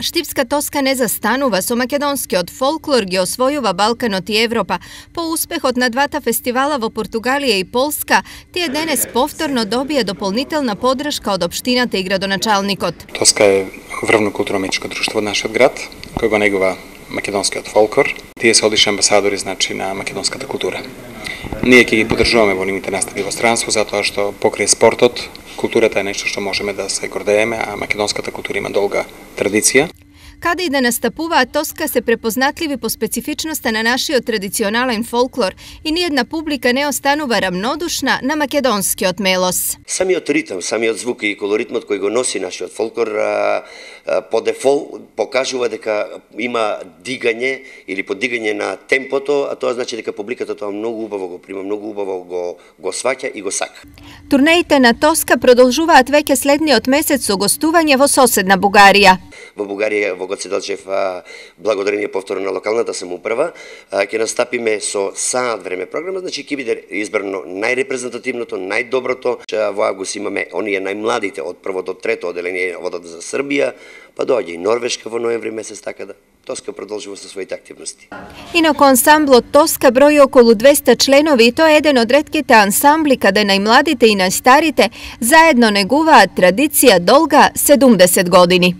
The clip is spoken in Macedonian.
Štipska Toska ne zastanuva, so makedonski od folklor gi osvojuva Balkanot i Evropa. Po uspehot na dvata festivala vo Portugalije i Polska, tije denes povtorno dobije dopolnitelna podrška od opštinata i gradonačalnikot. Toska je vrvno kulturno-umetničko društvo od našeg grad, koje ga negova makedonski od folklor. Tije su odlični ambasadori, znači, na makedonskata kultura. Nije ki podržavame volimite nastavi vo stranstvu, zato što pokrije sportot. Kulturata je nešto što možemo da se gordejeme, a makedonskata kultura ima dolga tradicija. Kada i da nastapuva, Toska se prepoznatljivi po specifičnosti na našio tradicionalan folklor i nijedna publika ne ostanuva ravnodušna na makedonski отмелос. Самиот ритм, самиот звук и колоритмот кој го носи нашиот фолклор по дефолт покажува дека има дигање или подигање на темпото, а тоа значи дека публиката тоа многу убаво го прима, многу убаво го сваќа и го сака. Турнеите на Тоска продолжуваат веќе следниот месец со гостување во соседна Бугарија. Во Бугарија, во Гоце Делчев, благодарение повторно на локалната самоуправа, ќе настапиме со саат време програма, значи ќе биде избрано најрепрезентативното, најдоброто. Во август имаме оние најмладите од прво до трето оделение водат за Србија, па доаѓа и Норвешка во ноември месец, така да Тоска продолжува со своите активности. Инако ансамблот Тоска брои околу 200 членови и тоа е еден од ретките ансамбли каде најмладите и најстарите заедно негуваат традиција долга 70 години.